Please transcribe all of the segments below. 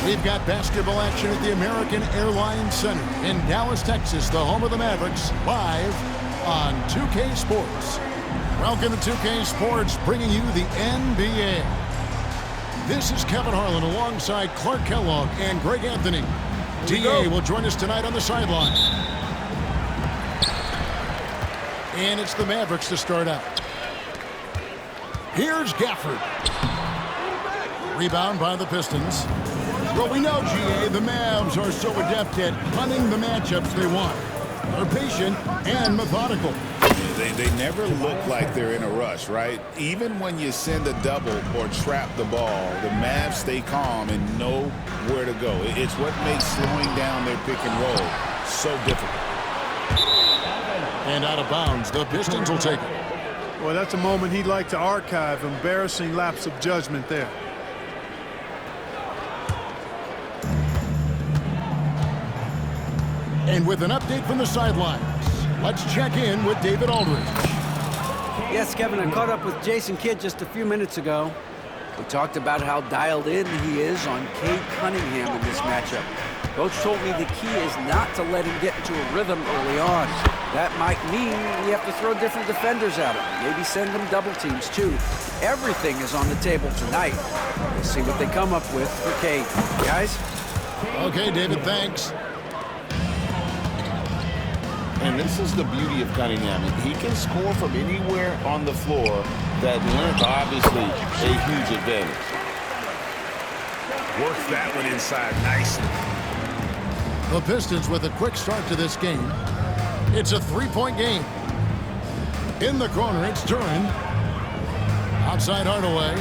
We've got basketball action at the American Airlines Center in Dallas, Texas, the home of the Mavericks, live on 2K Sports. Welcome to 2K Sports, bringing you the NBA. This is Kevin Harlan alongside Clark Kellogg and Greg Anthony. DA will join us tonight on the sideline. And it's the Mavericks to start out. Here's Gafford. Rebound by the Pistons. Well, we know, GA, the Mavs are so adept at hunting the matchups they want. They're patient and methodical. They never look like they're in a rush, right? Even when you send a double or trap the ball, the Mavs stay calm and know where to go. It's what makes slowing down their pick and roll so difficult. And out of bounds, the Pistons will take it. Well, that's a moment he'd like to archive. Embarrassing lapse of judgment there. And with an update from the sidelines, let's check in with David Aldridge. Yes, Kevin, I caught up with Jason Kidd just a few minutes ago. We talked about how dialed in he is on Cade Cunningham in this matchup. Coach told me the key is not to let him get into a rhythm early on. That might mean we have to throw different defenders at him. Maybe send them double teams, too. Everything is on the table tonight. We'll see what they come up with for Cade. Guys? Okay, David, thanks. And this is the beauty of Cunningham. He can score from anywhere on the floor. That length, obviously, a huge advantage. Works that one inside nicely. The Pistons with a quick start to this game. It's a three-point game. In the corner, it's Duren. Outside Hardaway.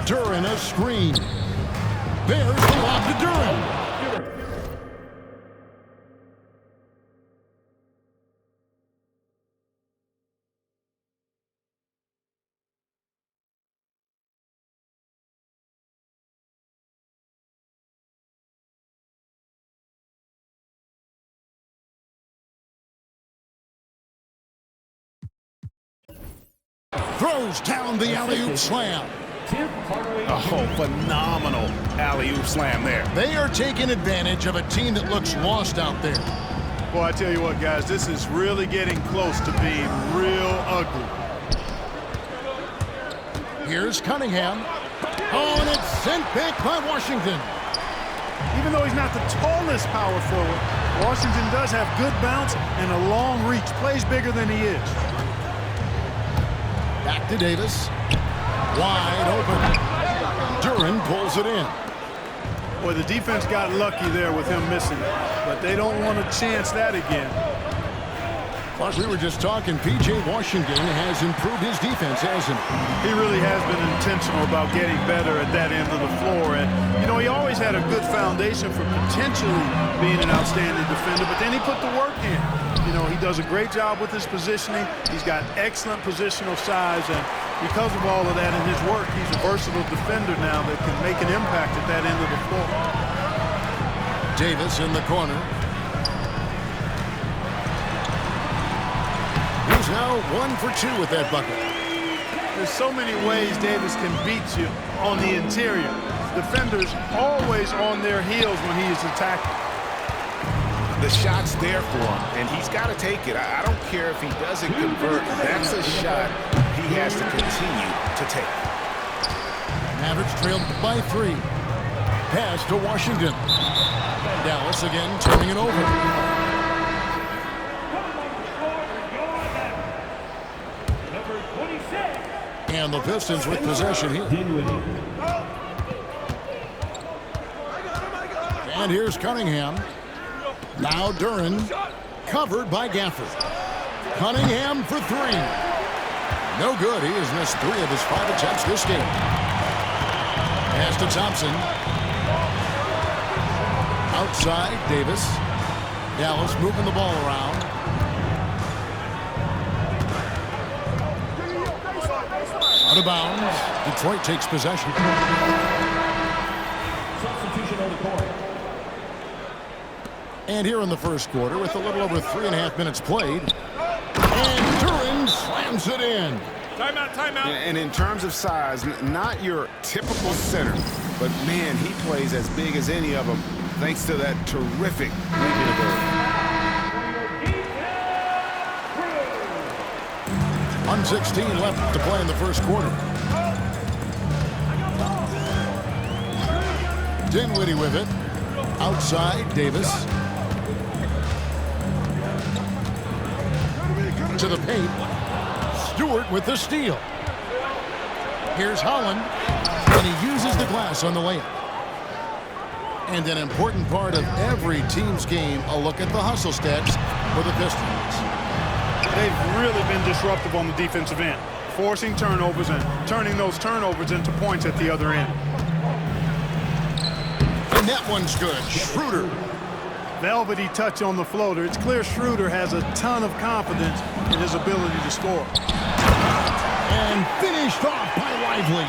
Duren, a screen. There's the lob to Duren. Throws down the alley-oop slam. Oh, phenomenal alley-oop slam there. They are taking advantage of a team that looks lost out there. Boy, I tell you what, guys, this is really getting close to being real ugly. Here's Cunningham. Oh, and it's sent back by Washington. Even though he's not the tallest power forward, Washington does have good bounce and a long reach. Plays bigger than he is. Back to Davis. Wide open. Duren pulls it in. Boy, the defense got lucky there with him missing it, but they don't want to chance that again. Plus, we were just talking, P.J. Washington has improved his defense, hasn't he? He really has been intentional about getting better at that end of the floor. And, you know, he always had a good foundation for potentially being an outstanding defender, but then he put the work in. You know, he does a great job with his positioning. He's got excellent positional size, and because of all of that in his work, he's a versatile defender now that can make an impact at that end of the floor. Davis in the corner. He's now 1 for 2 with that bucket. There's so many ways Davis can beat you on the interior. Defenders always on their heels when he is attacking. The shot's there for him, and he's got to take it. I don't care if he doesn't convert. That's a shot he has to continue to take. Mavericks trailed by 3. Pass to Washington. Dallas again turning it over. And the Pistons with possession here. And here's Cunningham. Now Duren, covered by Gafford. Cunningham for 3. No good. He has missed 3 of his 5 attempts this game. Pass to Thompson. Outside, Davis. Dallas moving the ball around. Out of bounds. Detroit takes possession. Substitution on the court. And here in the first quarter, with a little over 3.5 minutes played, and Duren slams it in. Timeout, timeout. And in terms of size, not your typical center. but man, he plays as big as any of them thanks to that terrific leaping ability. 1:16 left to play in the first quarter. Dinwiddie with it. Outside, Davis. To the paint. Stewart with the steal. Here's Holland. And he uses the glass on the layup. And an important part of every team's game, a look at the hustle stats for the Pistons. They've really been disruptive on the defensive end, forcing turnovers and turning those turnovers into points at the other end. And that one's good. Schroeder. Velvety touch on the floater. It's clear Schroeder has a ton of confidence in his ability to score. And finished off by Lively.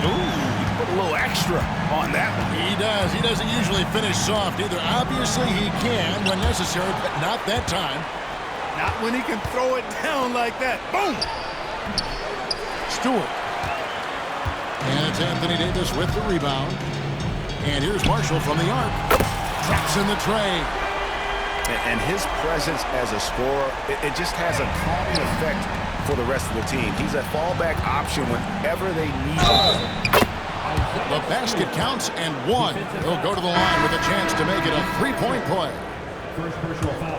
Ooh, he put a little extra on that one. He does. He doesn't usually finish soft either. Obviously, he can when necessary, but not that time. Not when he can throw it down like that. Boom! Stewart. And it's Anthony Davis with the rebound. And here's Marshall from the arc. Traps in the tray. And his presence as a scorer, it just has a calming effect for the rest of the team. He's a fallback option whenever they need him. The basket counts and one. He'll go to the line with a chance to make it a three-point play.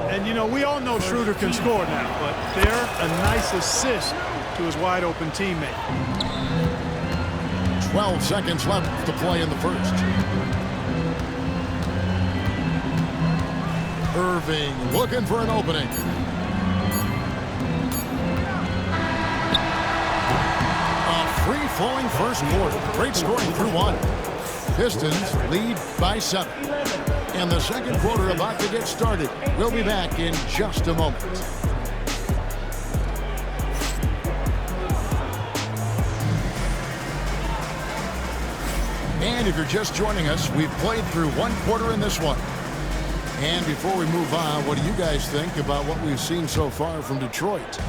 And, you know, we all know Schroeder can score now, but they're a nice assist to his wide-open teammate. 12 seconds left to play in the first. Irving looking for an opening. A free-flowing first quarter. Great scoring through one. Pistons lead by 7. And the second quarter about to get started. We'll be back in just a moment. And if you're just joining us, we've played through one quarter in this one. And before we move on, what do you guys think about what we've seen so far from Detroit?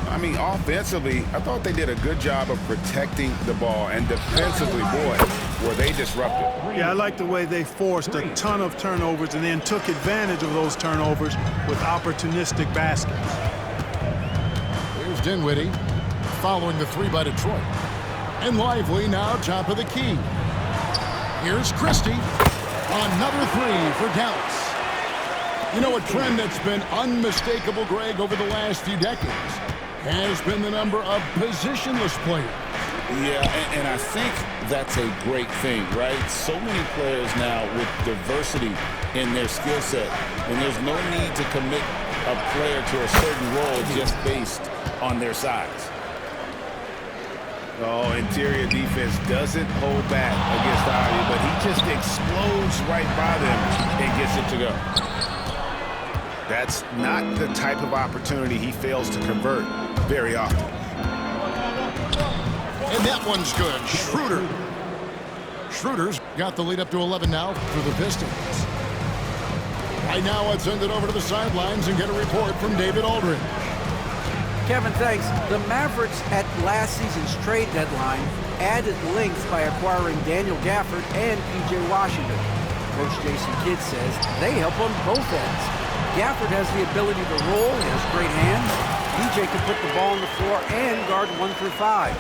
I mean, offensively, I thought they did a good job of protecting the ball. And defensively, boy, were they disruptive. Yeah, I like the way they forced a ton of turnovers and then took advantage of those turnovers with opportunistic baskets. Here's Dinwiddie following the three by Detroit. And Lively now top of the key. Here's Christie. Another three for Dallas. You know, a trend that's been unmistakable, Greg, over the last few decades has been the number of positionless players. Yeah, and I think that's a great thing, right? So many players now with diversity in their skill set, and there's no need to commit a player to a certain role just based on their size. Oh, interior defense doesn't hold back against Ivy, but he just explodes right by them and gets it to go. That's not the type of opportunity he fails to convert very often. And that one's good. Schroeder. Schroeder's got the lead up to 11 now for the Pistons. Right now, let's send it over to the sidelines and get a report from David Aldridge. Kevin, thanks. The Mavericks at last season's trade deadline added length by acquiring Daniel Gafford and P.J. Washington. Coach Jason Kidd says they help on both ends. Gafford has the ability to roll, he has great hands. P.J. can put the ball on the floor and guard 1 through 5.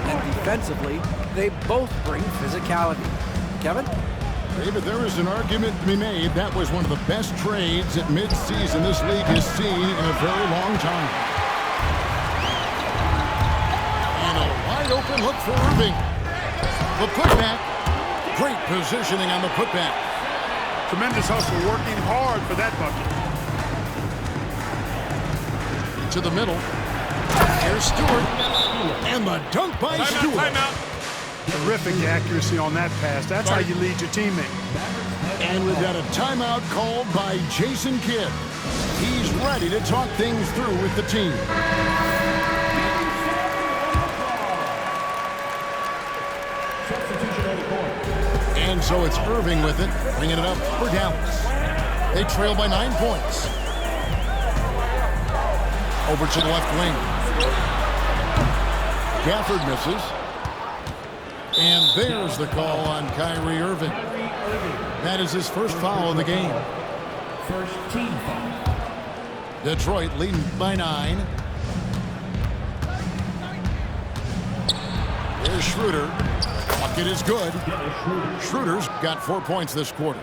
And defensively, they both bring physicality. Kevin? David, there is an argument to be made. That was one of the best trades at midseason this league has seen in a very long time. And a wide open look for Irving. The putback. Great positioning on the putback. Tremendous hustle, working hard for that bucket. To the middle. Here's Stewart. And the dunk by Stewart. Timeout. Terrific accuracy on that pass. That's how you lead your teammate. And we've got a timeout called by Jason Kidd. He's ready to talk things through with the team. And so it's Irving with it, bringing it up for Dallas. They trail by 9 points. Over to the left wing. Gafford misses. And there's the call on Kyrie Irving. That is his first foul of the game. First team foul. Detroit leading by 9. Here's Schroeder. Bucket is good. Schroeder's got 4 points this quarter.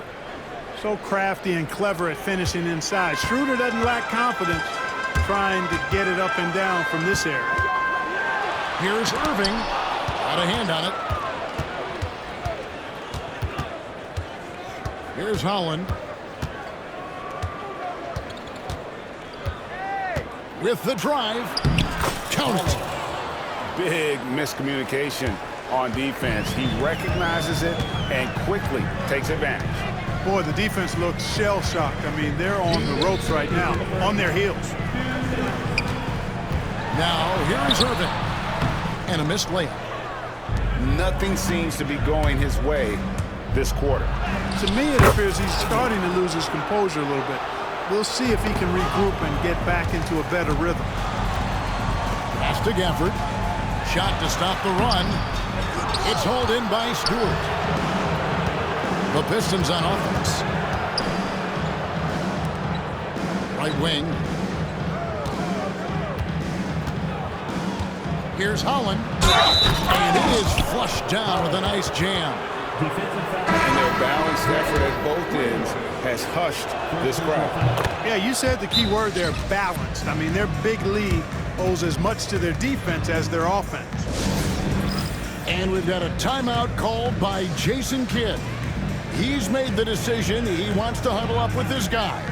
So crafty and clever at finishing inside. Schroeder doesn't lack confidence trying to get it up and down from this area. Here's Irving. Got a hand on it. Here's Holland. With the drive. Count it. Big miscommunication on defense. He recognizes it and quickly takes advantage. Boy, the defense looks shell-shocked. I mean, they're on the ropes right now, on their heels. Now, here is Irving. And a missed layup. Nothing seems to be going his way this quarter. To me, it appears he's starting to lose his composure a little bit. We'll see if he can regroup and get back into a better rhythm. Pass to Gafford. Shot to stop the run. It's hauled in by Stewart. The Pistons on offense. Right wing. Here's Holland. And it is flushed down with a nice jam. And their balanced effort at both ends has hushed this crowd. Yeah, you said the key word there, balanced. I mean, their big lead owes as much to their defense as their offense. And we've got a timeout called by Jason Kidd. He's made the decision. He wants to huddle up with his guys.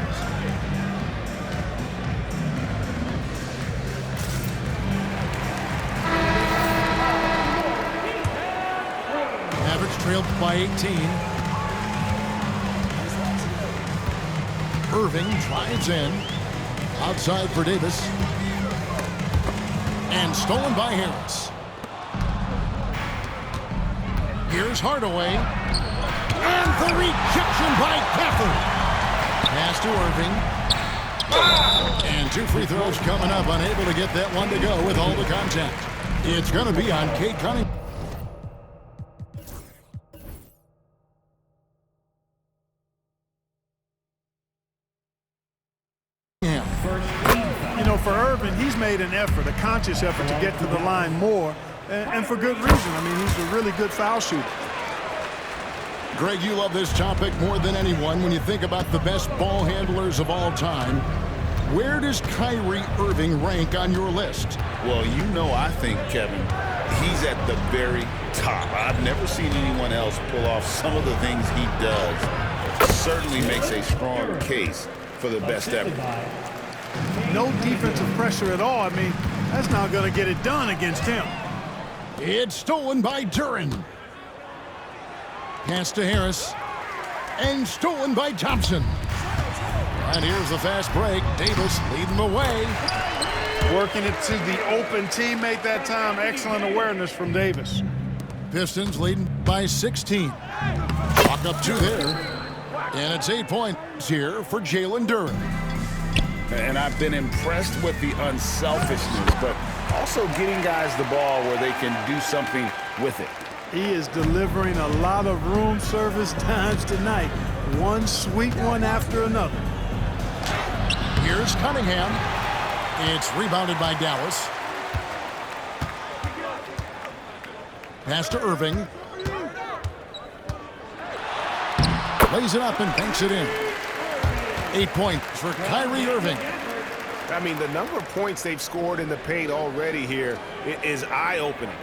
Mavericks trailed by 18. Irving drives in. Outside for Davis. And stolen by Harris. Here's Hardaway. And the rejection by Gafford. Pass to Irving. And 2 free throws coming up. Unable to get that one to go with all the contact. It's going to be on Cade Cunningham. You know, for Irving, he's made an effort, a conscious effort to get to the line more, and for good reason. I mean, he's a really good foul shooter. Greg, you love this topic more than anyone when you think about the best ball handlers of all time. Where does Kyrie Irving rank on your list? Well, you know, I think, Kevin, he's at the very top. I've never seen anyone else pull off some of the things he does. Certainly makes a strong case for the best ever. No defensive pressure at all. I mean, that's not going to get it done against him. It's stolen by Duren. Pass to Harris. And stolen by Thompson. And here's the fast break. Davis leading the way. Working it to the open teammate that time. Excellent awareness from Davis. Pistons leading by 16. Walk up 2 there. And it's 8 points here for Jalen Duren. And I've been impressed with the unselfishness, but also getting guys the ball where they can do something with it. He is delivering a lot of room service times tonight. One sweet one after another. Here's Cunningham. It's rebounded by Dallas. Pass to Irving. Lays it up and banks it in. 8 points for Kyrie Irving. I mean, the number of points they've scored in the paint already here is eye-opening.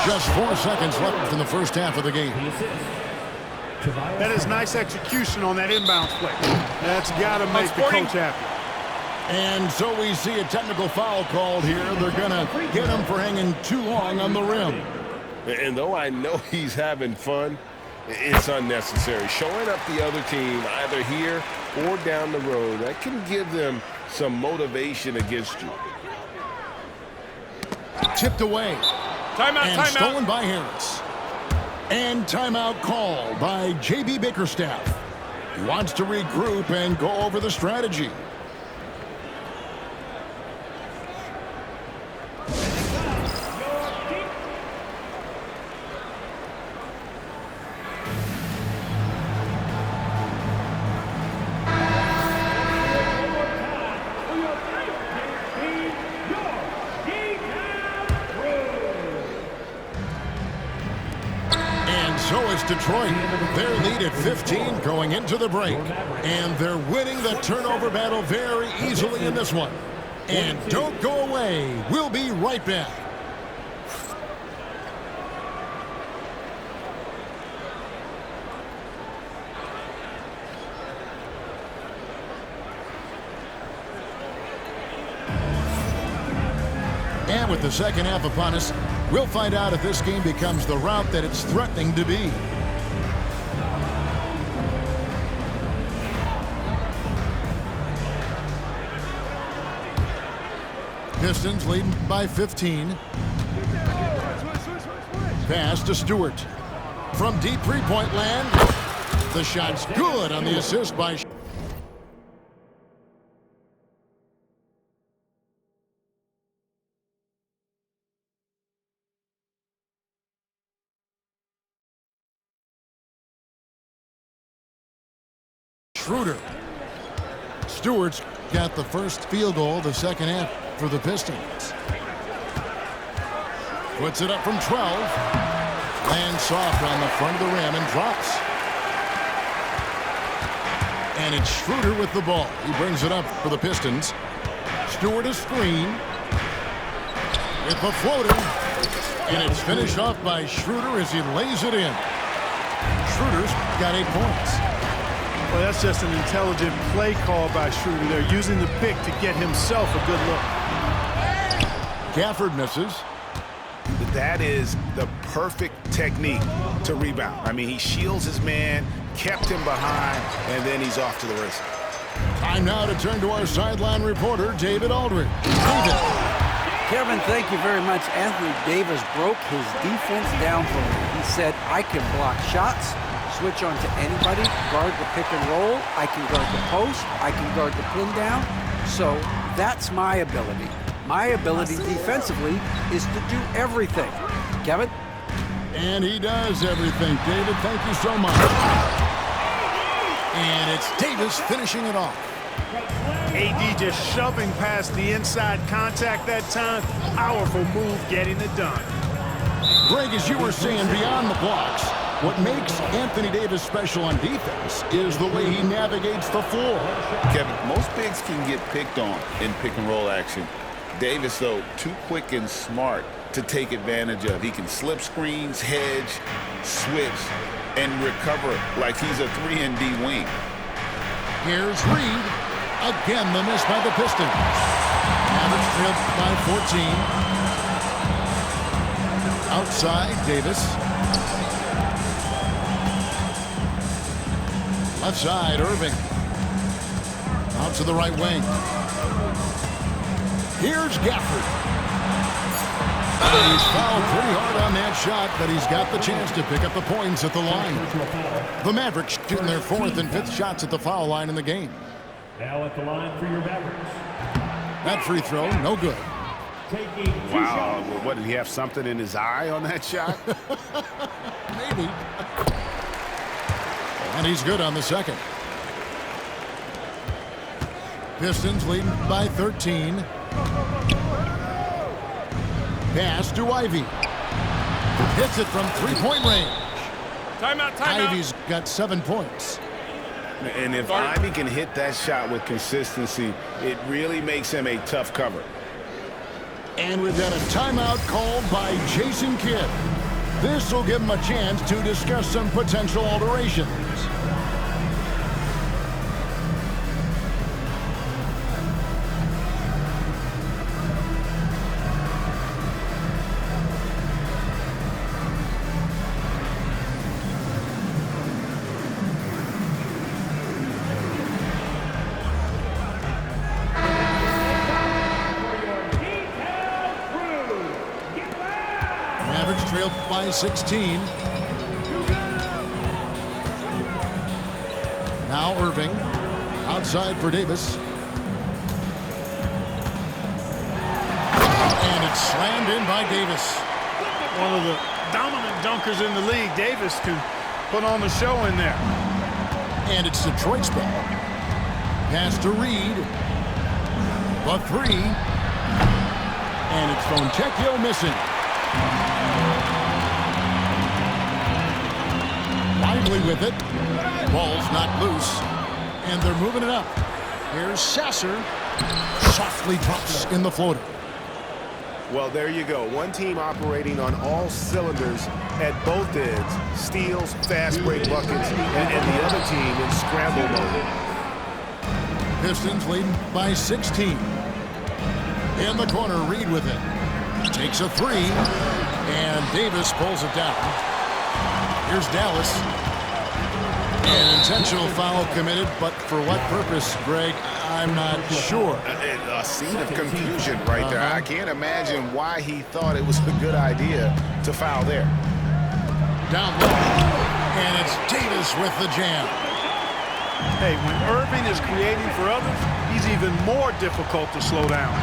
Just 4 seconds left in the first half of the game. That is nice execution on that inbounds play. That's got to make the coach happy. And so we see a technical foul called here. They're going to get him for hanging too long on the rim. And though I know he's having fun, it's unnecessary. Showing up the other team either here or down the road, that can give them some motivation against you. Tipped away. Timeout, and stolen by Harris. And timeout called by J.B. Bickerstaff. He wants to regroup and go over the strategy. So is Detroit. Their lead at 15 going into the break. And they're winning the turnover battle very easily in this one. And don't go away. We'll be right back. And with the second half upon us, we'll find out if this game becomes the route that it's threatening to be. Pistons leading by 15. Pass to Stewart. From deep three-point land. The shot's good on the assist by Schroeder. Stewart's got the first field goal of the second half for the Pistons. Puts it up from 12. Lands soft on the front of the rim and drops. And it's Schroeder with the ball. He brings it up for the Pistons. Stewart a screen. With the floater. And it's finished off by Schroeder as he lays it in. Schroeder's got 8 points. Well, that's just an intelligent play call by Schroeder. They're using the pick to get himself a good look. Gafford misses. That is the perfect technique to rebound. I mean, he shields his man, kept him behind, and then he's off to the races. Time now to turn to our sideline reporter, David Aldridge. David. Kevin, thank you very much. Anthony Davis broke his defense down for me. He said, I can block shots, switch on to anybody, guard the pick and roll, I can guard the post, I can guard the pin down. So that's my ability. My ability defensively is to do everything. Kevin? And he does everything. David, thank you so much. And it's Davis finishing it off. AD just shoving past the inside contact that time. Powerful move getting it done. Greg, as you were saying, beyond the blocks, what makes Anthony Davis special on defense is the way he navigates the floor. Kevin, most bigs can get picked on in pick-and-roll action. Davis, though, too quick and smart to take advantage of. He can slip screens, hedge, switch, and recover like he's a 3-and-D wing. Here's Reed. Again, the miss by the Pistons. Average trip by 14. Outside, Davis. Left side, Irving. Out to the right wing. Here's Gafford. He's fouled pretty hard on that shot, but he's got the chance to pick up the points at the line. The Mavericks shooting their 4th and 5th shots at the foul line in the game. Now at the line for your Mavericks. That free throw, no good. Wow, what, did he have something in his eye on that shot? Maybe. And he's good on the second. Pistons leading by 13. Pass to Ivy. Hits it from three-point range. Timeout. Ivy's got 7 points. And if Ivy can hit that shot with consistency, it really makes him a tough cover. And we've got a timeout called by Jason Kidd. This will give him a chance to discuss some potential alterations. Trailed by 16. Now Irving. Outside for Davis. And it's slammed in by Davis. One of the dominant dunkers in the league. Davis can put on the show in there. And it's Detroit's ball. Pass to Reed. The three. And it's Fontecchio missing. Lively with it. Ball's not loose. And they're moving it up. Here's Sasser. Softly drops in the floater. Well, there you go. One team operating on all cylinders at both ends. Steals, fast break buckets, and the other team in scramble mode. Pistons leading by 16. In the corner, Reed with it. Takes a three. And Davis pulls it down. Here's Dallas. An intentional foul committed, but for what purpose, Greg? I'm not sure. A scene of confusion right there. I can't imagine why he thought it was a good idea to foul there. Down low. And it's Davis with the jam. Hey, when Irving is creating for others, he's even more difficult to slow down.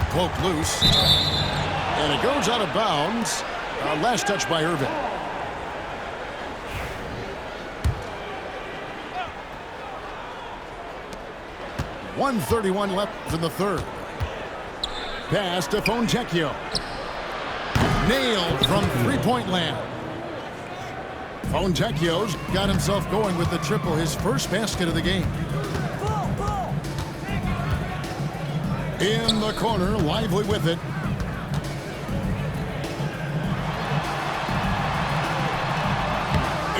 Cloak loose. And it goes out of bounds. Last touch by Irving. .131 left in the third. Pass to Fontecchio. Nailed from three-point land. Fontecchio's got himself going with the triple, his first basket of the game. In the corner, Lively with it.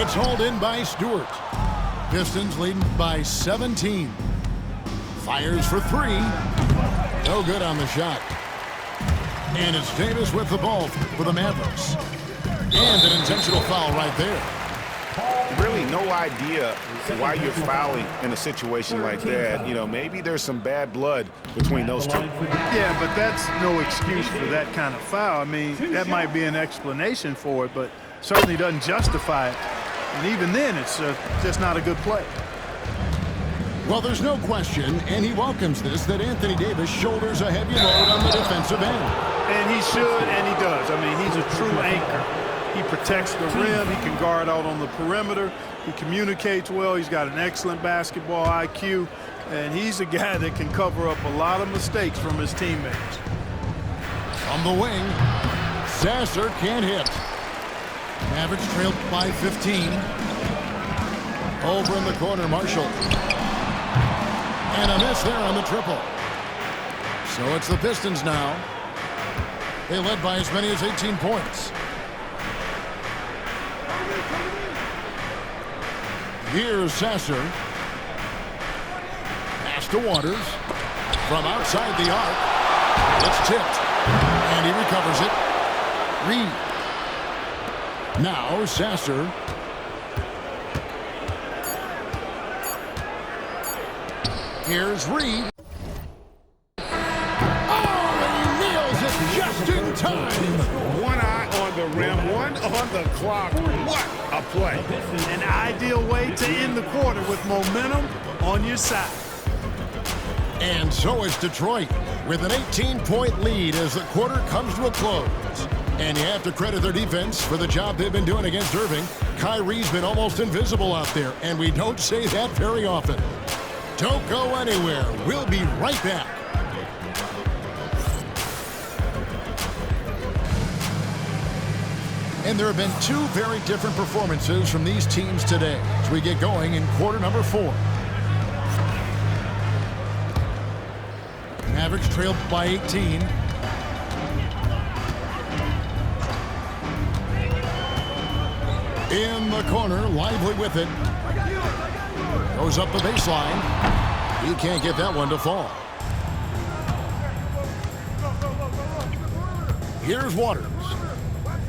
It's hauled in by Stewart. Pistons leading by 17. Fires for three. No good on the shot. And it's Davis with the ball for the Mavericks. And an intentional foul right there. Really no idea why you're fouling in a situation like that. You know, maybe there's some bad blood between those two. Yeah, but that's no excuse for that kind of foul. I mean, that might be an explanation for it, but certainly doesn't justify it. And even then, it's just not a good play. Well, there's no question, and he welcomes this, that Anthony Davis shoulders a heavy load on the defensive end. And he should, and he does. I mean, he's a true anchor. He protects the rim. He can guard out on the perimeter. He communicates well. He's got an excellent basketball IQ. And he's a guy that can cover up a lot of mistakes from his teammates. On the wing, Sasser can't hit. Mavericks trailed by 15. Over in the corner, Marshall. And a miss there on the triple. So it's the Pistons now. They led by as many as 18 points. Here's Sasser. Pass to Waters. From outside the arc. It's tipped. And he recovers it. Reed. Now Sasser. Here's Reed. Oh, and he nails it just in time. One eye on the rim, one on the clock. What a play. An ideal way to end the quarter with momentum on your side. And so is Detroit with an 18-point lead as the quarter comes to a close. And you have to credit their defense for the job they've been doing against Irving. Kyrie's been almost invisible out there, and we don't say that very often. Don't go anywhere. We'll be right back. And there have been two very different performances from these teams today as we get going in quarter number 4. Mavericks trailed by 18. In the corner, Lively with it. Goes up the baseline. He can't get that one to fall. Here's Waters.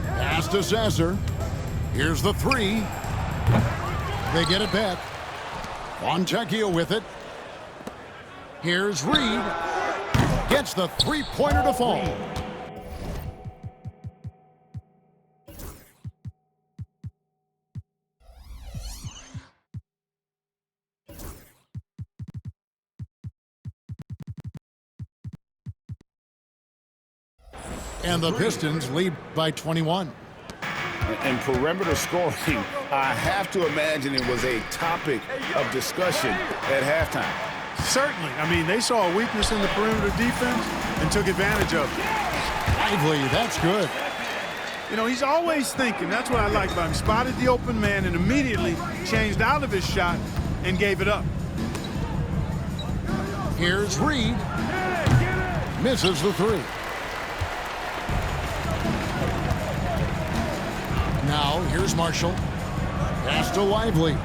Pass to Sasser. Here's the three. They get it back. Fontecchio with it. Here's Reed. Gets the three-pointer to fall. And the Pistons lead by 21. And perimeter scoring, I have to imagine it was a topic of discussion at halftime. Certainly. I mean, they saw a weakness in the perimeter defense and took advantage of it. Lively, that's good. You know, he's always thinking. That's what I like about him. Spotted the open man and immediately changed out of his shot and gave it up. Here's Reed. Misses the three. Now, here's Marshall. Pass to Lively.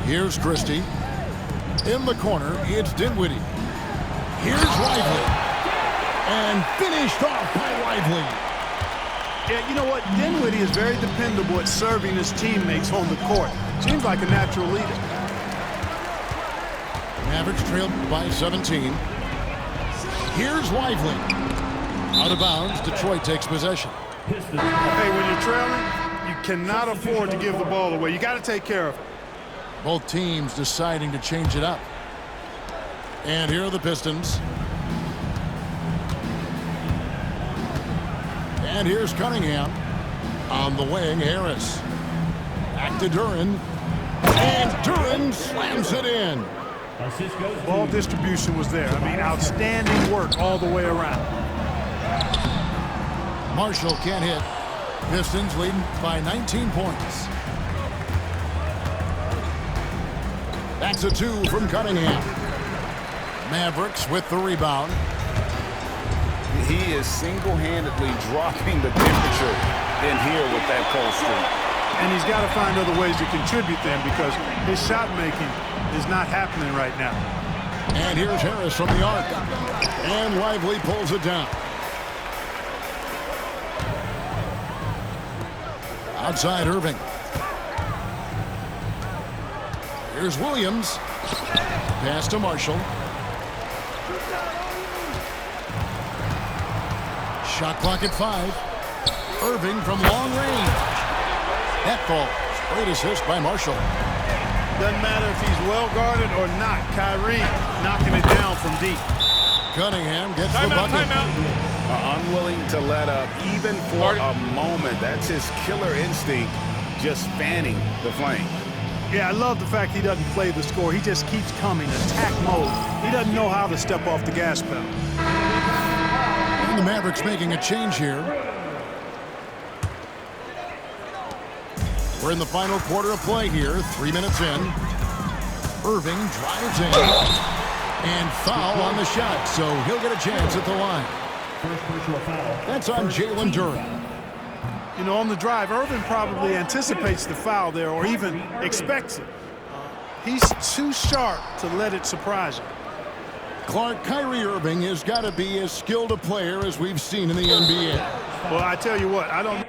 Here's Christie. In the corner, it's Dinwiddie. Here's Lively. And finished off by Lively. Yeah, you know what? Dinwiddie is very dependable at serving his teammates on the court. Seems like a natural leader. Mavericks trailed by 17. Here's Lively. Out of bounds, Detroit takes possession. Hey, when you're trailing, you cannot afford to give the ball away. You got to take care of it. Both teams deciding to change it up. And here are the Pistons. And here's Cunningham. On the wing, Harris. Back to Duren. And Duren slams it in. Ball distribution was there. I mean, outstanding work all the way around. Marshall can't hit. Pistons leading by 19 points. That's a 2 from Cunningham. Mavericks with the rebound. He is single-handedly dropping the temperature in here with that cold streak. And he's got to find other ways to contribute then, because his shot making is not happening right now. And here's Harris from the arc. And Lively pulls it down. Outside Irving. Here's Williams. Pass to Marshall. Shot clock at 5. Irving from long range. That falls. Great assist by Marshall. Doesn't matter if he's well guarded or not. Kyrie knocking it down from deep. Cunningham gets the bucket. Unwilling to let up even for a moment. That's his killer instinct, just fanning the flame. Yeah, I love the fact he doesn't play the score. He just keeps coming, attack mode. He doesn't know how to step off the gas pedal. And the Mavericks making a change here. We're in the final quarter of play here, 3 minutes in. Irving drives in. And foul on the shot, so he'll get a chance at the line. That's on Jalen Duren. You know, on the drive, Irving probably anticipates the foul there or even expects it. He's too sharp to let it surprise him. Clark, Kyrie Irving has got to be as skilled a player as we've seen in the NBA. Well, I tell you what, I don't